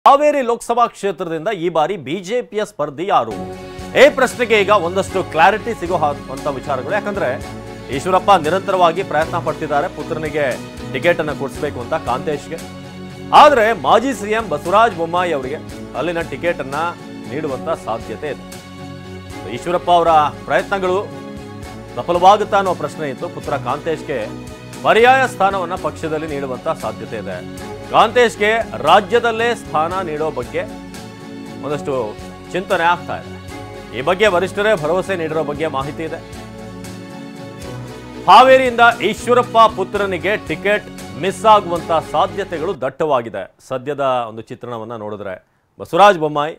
ಹಾವೇರಿ ಲೋಕಸಭಾ ಕ್ಷೇತ್ರದಿಂದ ಈ ಬಾರಿ ಬಿಜೆಪಿಯ ಸ್ಪರ್ಧಿ ಯಾರು? ಈ ಪ್ರಶ್ನೆಗೆ ಈಗ ಒಂದಷ್ಟು ಕ್ಲಾರಿಟಿ ಸಿಗೋ ಅಂತ ವಿಚಾರಗಳು. ಯಾಕಂದ್ರೆ ಈಶ್ವರಪ್ಪ ನಿರಂತರವಾಗಿ ಪ್ರಯತ್ನ ಪಡ್ತಿದ್ದಾರೆ ಪುತ್ರನಿಗೆ ಟಿಕೆಟ್ ಅನ್ನು ಕೊಡಿಸಬೇಕು ಅಂತ ಕಾಂತೇಶ್ಗೆ. ಆದ್ರೆ ಮಾಜಿ ಸಿಎಂ ಬಸವರಾಜ ಬೊಮ್ಮಾಯಿ ಅವರಿಗೆ ಅಲ್ಲಿನ ಟಿಕೆಟ್ ಅನ್ನ ನೀಡುವಂತ ಸಾಧ್ಯತೆ ಇದೆ. ಈಶ್ವರಪ್ಪ ಅವರ ಪ್ರಯತ್ನಗಳು ಸಫಲವಾಗುತ್ತಾ ಅನ್ನೋ ಪ್ರಶ್ನೆ ಇತ್ತು. ಪುತ್ರ ಕಾಂತೇಶ್ಗೆ ಪರ್ಯಾಯ ಸ್ಥಾನವನ್ನ ಪಕ್ಷದಲ್ಲಿ ನೀಡುವಂತ ಸಾಧ್ಯತೆ ಇದೆ. ಕಾಂತೇಶ್ಗೆ ರಾಜ್ಯದಲ್ಲೇ ಸ್ಥಾನ ನೀಡೋ ಬಗ್ಗೆ ಒಂದಷ್ಟು ಚಿಂತನೆ ಆಗ್ತಾ ಇದೆ. ಈ ಬಗ್ಗೆ ವರಿಷ್ಠರೇ ಭರವಸೆ ನೀಡಿರೋ ಬಗ್ಗೆ ಮಾಹಿತಿ ಇದೆ. ಹಾವೇರಿಯಿಂದ ಈಶ್ವರಪ್ಪ ಪುತ್ರನಿಗೆ ಟಿಕೆಟ್ ಮಿಸ್ ಆಗುವಂತ ಸಾಧ್ಯತೆಗಳು ದಟ್ಟವಾಗಿದೆ. ಸದ್ಯದ ಒಂದು ಚಿತ್ರಣವನ್ನ ನೋಡಿದ್ರೆ ಬಸವರಾಜ ಬೊಮ್ಮಾಯಿ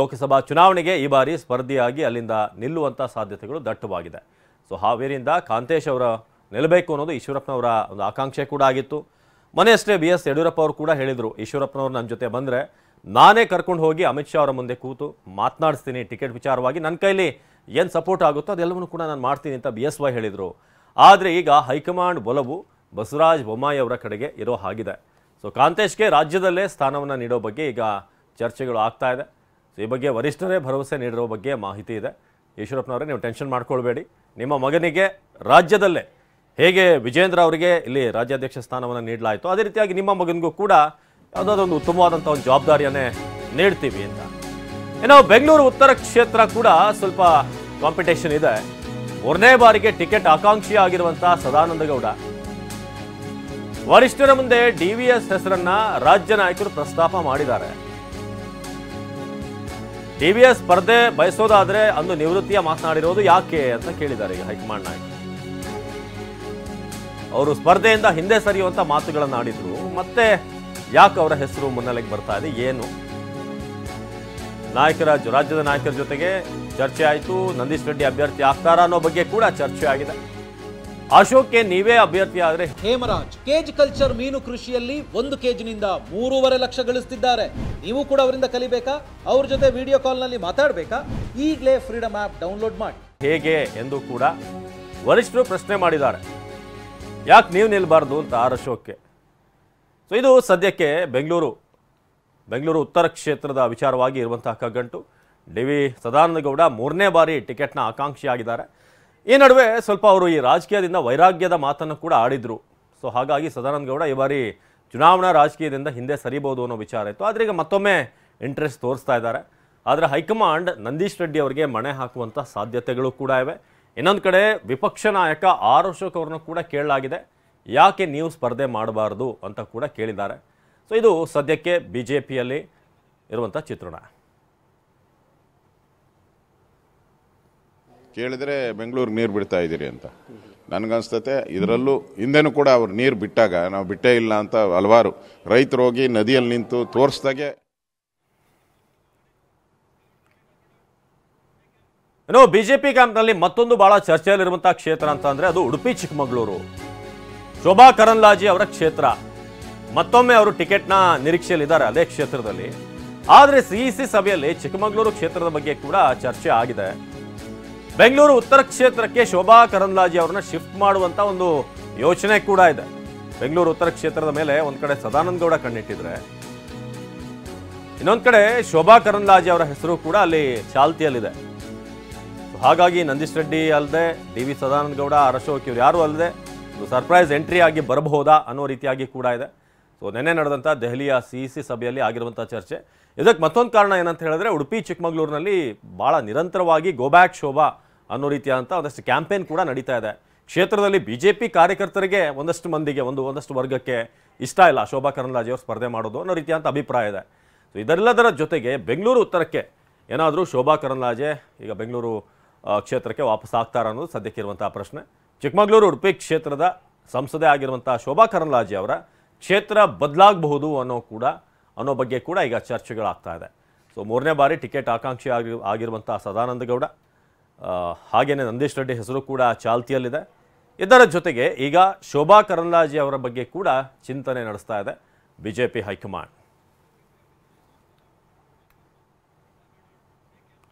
ಲೋಕಸಭಾ ಚುನಾವಣೆಗೆ ಈ ಬಾರಿ ಸ್ಪರ್ಧಿಯಾಗಿ ಅಲ್ಲಿಂದ ನಿಲ್ಲುವಂತ ಸಾಧ್ಯತೆಗಳು ದಟ್ಟವಾಗಿದೆ. ಸೊ ಹಾವೇರಿಯಿಂದ ಕಾಂತೇಶ್ ಅವರ ನಿಲ್ಲಬೇಕು ಅನ್ನೋದು ಈಶ್ವರಪ್ಪನವರ ಒಂದು ಆಕಾಂಕ್ಷೆ ಕೂಡ ಆಗಿತ್ತು. ಮೊನ್ನೆಯಷ್ಟೇ BS ಯಡಿಯೂರಪ್ಪ ಅವರು ಕೂಡ ಹೇಳಿದರು, ಈಶ್ವರಪ್ಪನವರು ನನ್ನ ಜೊತೆ ಬಂದರೆ ನಾನೇ ಕರ್ಕೊಂಡು ಹೋಗಿ ಅಮಿತ್ ಶಾ ಅವರ ಮುಂದೆ ಕೂತು ಮಾತನಾಡಿಸ್ತೀನಿ ಟಿಕೆಟ್ ವಿಚಾರವಾಗಿ, ನನ್ನ ಕೈಲಿ ಏನು ಸಪೋರ್ಟ್ ಆಗುತ್ತೋ ಅದೆಲ್ಲವನ್ನೂ ಕೂಡ ನಾನು ಮಾಡ್ತೀನಿ ಅಂತ BSY ಹೇಳಿದರು. ಆದರೆ ಈಗ ಹೈಕಮಾಂಡ್ ಒಲವು ಬಸವರಾಜ ಬೊಮ್ಮಾಯಿ ಅವರ ಕಡೆಗೆ ಇರೋ ಹಾಗಿದೆ. ಸೊ ಕಾಂತೇಶ್ಗೆ ರಾಜ್ಯದಲ್ಲೇ ಸ್ಥಾನವನ್ನು ನೀಡೋ ಬಗ್ಗೆ ಈಗ ಚರ್ಚೆಗಳು ಆಗ್ತಾ ಇದೆ. ಸೊ ಈ ಬಗ್ಗೆ ವರಿಷ್ಠರೇ ಭರವಸೆ ನೀಡಿರೋ ಬಗ್ಗೆ ಮಾಹಿತಿ ಇದೆ. ಈಶ್ವರಪ್ಪನವರೇ, ನೀವು ಟೆನ್ಷನ್ ಮಾಡ್ಕೊಳ್ಬೇಡಿ, ನಿಮ್ಮ ಮಗನಿಗೆ ರಾಜ್ಯದಲ್ಲೇ ಹೇಗೆ ವಿಜೇಂದ್ರ ಅವರಿಗೆ ಇಲ್ಲಿ ರಾಜ್ಯಾಧ್ಯಕ್ಷ ಸ್ಥಾನವನ್ನು ನೀಡಲಾಯಿತು ಅದೇ ರೀತಿಯಾಗಿ ನಿಮ್ಮ ಮಗನಿಗೂ ಕೂಡ ಯಾವುದಾದ್ರೊಂದು ಉತ್ತಮವಾದಂಥ ಒಂದು ಜವಾಬ್ದಾರಿಯನ್ನೇ ನೀಡ್ತೀವಿ ಅಂತ. ಇನ್ನು ಬೆಂಗಳೂರು ಉತ್ತರ ಕ್ಷೇತ್ರ ಕೂಡ ಸ್ವಲ್ಪ ಕಾಂಪಿಟೇಷನ್ ಇದೆ. 3ನೇ ಬಾರಿಗೆ ಟಿಕೆಟ್ ಆಕಾಂಕ್ಷಿ ಆಗಿರುವಂಥ ಸದಾನಂದ ಗೌಡ ವರಿಷ್ಠರ ಮುಂದೆ DVS ಹೆಸರನ್ನ ರಾಜ್ಯ ನಾಯಕರು ಪ್ರಸ್ತಾಪ ಮಾಡಿದ್ದಾರೆ. DVS ಸ್ಪರ್ಧೆ ಬಯಸೋದಾದ್ರೆ ಅಂದು ನಿವೃತ್ತಿಯ ಮಾತನಾಡಿರೋದು ಯಾಕೆ ಅಂತ ಕೇಳಿದ್ದಾರೆ ಈಗ ಹೈಕಮಾಂಡ್ ನಾಯಕರು. ಅವರು ಸ್ಪರ್ಧೆಯಿಂದ ಹಿಂದೆ ಸರಿಯುವಂತ ಮಾತುಗಳನ್ನು ಆಡಿದ್ರು. ಮತ್ತೆ ಯಾಕೆ ಅವರ ಹೆಸರು ಮುನ್ನೆಲೆಗೆ ಬರ್ತಾ ಇದೆ, ಏನು ರಾಜ್ಯದ ನಾಯಕರ ಜೊತೆಗೆ ಚರ್ಚೆ ಆಯಿತು. ನಂದೀಶ್ ರೆಡ್ಡಿ ಅಭ್ಯರ್ಥಿ ಆಗ್ತಾರಾ ಅನ್ನೋ ಬಗ್ಗೆ ಕೂಡ ಚರ್ಚೆ ಆಗಿದೆ. ಅಶೋಕ್ಗೆ ನೀವೇ ಅಭ್ಯರ್ಥಿ ಆದ್ರೆ ಹೇಮರಾಜ್ ಕೇಜ್ ಕಲ್ಚರ್ ಮೀನು ಕೃಷಿಯಲ್ಲಿ 1 ಕೆಜಿನಿಂದ 3.5 ಲಕ್ಷ ಗಳಿಸ್ತಿದ್ದಾರೆ. ನೀವು ಕೂಡ ಅವರಿಂದ ಕಲಿಬೇಕಾ? ಅವ್ರ ಜೊತೆ ವಿಡಿಯೋ ಕಾಲ್ ನಲ್ಲಿ ಮಾತಾಡಬೇಕಾ? ಈಗಲೇ ಫ್ರೀಡಮ್ ಆಪ್ ಡೌನ್ಲೋಡ್ ಮಾಡಿ. ಹೇಗೆ ಎಂದು ಕೂಡ ವರಿಷ್ಠರು ಪ್ರಶ್ನೆ ಮಾಡಿದ್ದಾರೆ. ಯಾಕೆ ನೀವು ನಿಲ್ಬಾರ್ದು ಅಂತ ಅಶೋಕ್ಗೆ. ಸೊ ಇದು ಸದ್ಯಕ್ಕೆ ಬೆಂಗಳೂರು ಉತ್ತರ ಕ್ಷೇತ್ರದ ವಿಚಾರವಾಗಿ ಇರುವಂತಹ ಕಗ್ಗಂಟು. DV ಸದಾನಂದ ಗೌಡ 3ನೇ ಬಾರಿ ಟಿಕೆಟ್ನ ಆಕಾಂಕ್ಷಿಯಾಗಿದ್ದಾರೆ. ಈ ನಡುವೆ ಸ್ವಲ್ಪ ಅವರು ಈ ರಾಜಕೀಯದಿಂದ ವೈರಾಗ್ಯದ ಮಾತನ್ನು ಕೂಡ ಆಡಿದ್ರು. ಸೊ ಹಾಗಾಗಿ ಸದಾನಂದ ಗೌಡ ಈ ಬಾರಿ ಚುನಾವಣಾ ರಾಜಕೀಯದಿಂದ ಹಿಂದೆ ಸರಿಬಹುದು ಅನ್ನೋ ವಿಚಾರ ಇತ್ತು. ಆದರೆ ಈಗ ಮತ್ತೊಮ್ಮೆ ಇಂಟ್ರೆಸ್ಟ್ ತೋರಿಸ್ತಾ ಇದ್ದಾರೆ. ಆದರೆ ಹೈಕಮಾಂಡ್ ನಂದೀಶ್ ರೆಡ್ಡಿ ಅವರಿಗೆ ಮಣೆ ಹಾಕುವಂಥ ಸಾಧ್ಯತೆಗಳು ಕೂಡ ಇವೆ. ಇನ್ನೊಂದು ಕಡೆ ವಿಪಕ್ಷ ನಾಯಕ ಅಶೋಕ್ ಅವ್ರನ್ನ ಕೂಡ ಕೇಳಲಾಗಿದೆ, ಯಾಕೆ ನೀವು ಸ್ಪರ್ಧೆ ಮಾಡಬಾರ್ದು ಅಂತ ಕೂಡ ಕೇಳಿದ್ದಾರೆ. ಸೊ ಇದು ಸದ್ಯಕ್ಕೆ ಬಿಜೆಪಿಯಲ್ಲಿ ಇರುವಂಥ ಚಿತ್ರಣ. ಕೇಳಿದರೆ ಬೆಂಗಳೂರಿಗೆ ನೀರು ಬಿಡ್ತಾ ಇದ್ದೀರಿ ಅಂತ ನನಗನ್ಸ್ತತೆ. ಇದರಲ್ಲೂ ಹಿಂದೆನೂ ಕೂಡ ಅವ್ರು ನೀರು ಬಿಟ್ಟಾಗ ನಾವು ಬಿಟ್ಟೇ ಇಲ್ಲ ಅಂತ ಹಲವಾರು ರೈತರು ಹೋಗಿ ನದಿಯಲ್ಲಿ ನಿಂತು ತೋರಿಸ್ದಾಗೆ. ಇನ್ನು ಬಿಜೆಪಿ ಕ್ಯಾಂಪ್ನಲ್ಲಿ ಮತ್ತೊಂದು ಬಹಳ ಚರ್ಚೆಯಲ್ಲಿರುವಂತಹ ಕ್ಷೇತ್ರ ಅಂತ ಅಂದ್ರೆ ಅದು ಉಡುಪಿ ಚಿಕ್ಕಮಗಳೂರು. ಶೋಭಾ ಕರಂದ್ಲಾಜೆ ಅವರ ಕ್ಷೇತ್ರ. ಮತ್ತೊಮ್ಮೆ ಅವರು ಟಿಕೆಟ್ನ ನಿರೀಕ್ಷೆಯಲ್ಲಿದ್ದಾರೆ ಅದೇ ಕ್ಷೇತ್ರದಲ್ಲಿ. ಆದರೆ CEC ಸಭೆಯಲ್ಲಿ ಚಿಕ್ಕಮಗಳೂರು ಕ್ಷೇತ್ರದ ಬಗ್ಗೆ ಕೂಡ ಚರ್ಚೆ ಆಗಿದೆ. ಬೆಂಗಳೂರು ಉತ್ತರ ಕ್ಷೇತ್ರಕ್ಕೆ ಶೋಭಾ ಕರಂದ್ಲಾಜೆ ಅವರನ್ನ ಶಿಫ್ಟ್ ಮಾಡುವಂತ ಒಂದು ಯೋಚನೆ ಕೂಡ ಇದೆ. ಬೆಂಗಳೂರು ಉತ್ತರ ಕ್ಷೇತ್ರದ ಮೇಲೆ ಒಂದ್ ಕಡೆ ಸದಾನಂದ ಗೌಡ ಕಣ್ಣಿಟ್ಟಿದ್ರೆ, ಇನ್ನೊಂದ್ ಕಡೆ ಶೋಭಾ ಕರಂದ್ಲಾಜೆ ಅವರ ಹೆಸರು ಕೂಡ ಅಲ್ಲಿ ಚಾಲ್ತಿಯಲ್ಲಿದೆ. ಹಾಗಾಗಿ ನಂದೀಶ್ ರೆಡ್ಡಿ ಅಲ್ಲದೆ DV ಸದಾನಂದ ಗೌಡ, ಅಶೋಕ್ ಇವ್ರು ಯಾರು ಅಲ್ಲದೆ ಒಂದು ಸರ್ಪ್ರೈಸ್ ಎಂಟ್ರಿ ಆಗಿ ಬರಬಹುದಾ ಅನ್ನೋ ರೀತಿಯಾಗಿ ಕೂಡ ಇದೆ. ಸೊ ನಿನ್ನೆ ನಡೆದಂಥ ದೆಹಲಿಯ CEC ಸಭೆಯಲ್ಲಿ ಆಗಿರುವಂಥ ಚರ್ಚೆ. ಇದಕ್ಕೆ ಮತ್ತೊಂದು ಕಾರಣ ಏನಂತ ಹೇಳಿದ್ರೆ, ಉಡುಪಿ ಚಿಕ್ಕಮಗಳೂರಿನಲ್ಲಿ ಭಾಳ ನಿರಂತರವಾಗಿ ಗೋ ಬ್ಯಾಕ್ ಶೋಭಾ ಅನ್ನೋ ರೀತಿಯಾದಂಥ ಒಂದಷ್ಟು ಕ್ಯಾಂಪೇನ್ ಕೂಡ ನಡೀತಾ ಇದೆ. ಕ್ಷೇತ್ರದಲ್ಲಿ BJP ಕಾರ್ಯಕರ್ತರಿಗೆ ಒಂದಷ್ಟು ಮಂದಿಗೆ ಒಂದಷ್ಟು ವರ್ಗಕ್ಕೆ ಇಷ್ಟ ಇಲ್ಲ ಶೋಭಾ ಕರಂದ್ಲಾಜೆ ಅವರು ಸ್ಪರ್ಧೆ ಮಾಡೋದು ಅನ್ನೋ ರೀತಿಯಾದಂಥ ಅಭಿಪ್ರಾಯ ಇದೆ. ಸೊ ಇದೆಲ್ಲದರ ಜೊತೆಗೆ ಬೆಂಗಳೂರು ಉತ್ತರಕ್ಕೆ ಏನಾದರೂ ಶೋಭಾ ಕರಂದ್ಲಾಜೆ ಈಗ ಬೆಂಗಳೂರು ಕ್ಷೇತ್ರಕ್ಕೆ ವಾಪಸ್ ಆಗ್ತಾರ ಅನ್ನೋದು ಸದ್ಯಕ್ಕೆ ಇರುವಂತಹ ಪ್ರಶ್ನೆ. ಚಿಕ್ಕಮಗಳೂರು ಉಡುಪಿ ಕ್ಷೇತ್ರದ ಸಂಸದೆ ಆಗಿರುವಂತಹ ಶೋಭಾ ಕರಂದ್ಲಾಜೆ ಅವರ ಕ್ಷೇತ್ರ ಬದಲಾಗಬಹುದು ಅನ್ನೋ ಬಗ್ಗೆ ಕೂಡ ಈಗ ಚರ್ಚೆಗಳಾಗ್ತಾ ಇದೆ. ಸೊ 3ನೇ ಬಾರಿ ಟಿಕೆಟ್ ಆಕಾಂಕ್ಷಿ ಆಗಿರುವಂತಹ ಸದಾನಂದ ಗೌಡ, ಹಾಗೇನೆ ನಂದೀಶ್ ರೆಡ್ಡಿ ಹೆಸರು ಕೂಡ ಚಾಲ್ತಿಯಲ್ಲಿದೆ. ಇದರ ಜೊತೆಗೆ ಈಗ ಶೋಭಾ ಕರಂದ್ಲಾಜೆ ಅವರ ಬಗ್ಗೆ ಕೂಡ ಚಿಂತನೆ ನಡೆಸ್ತಾ ಇದೆ ಬಿಜೆಪಿ ಹೈಕಮಾಂಡ್.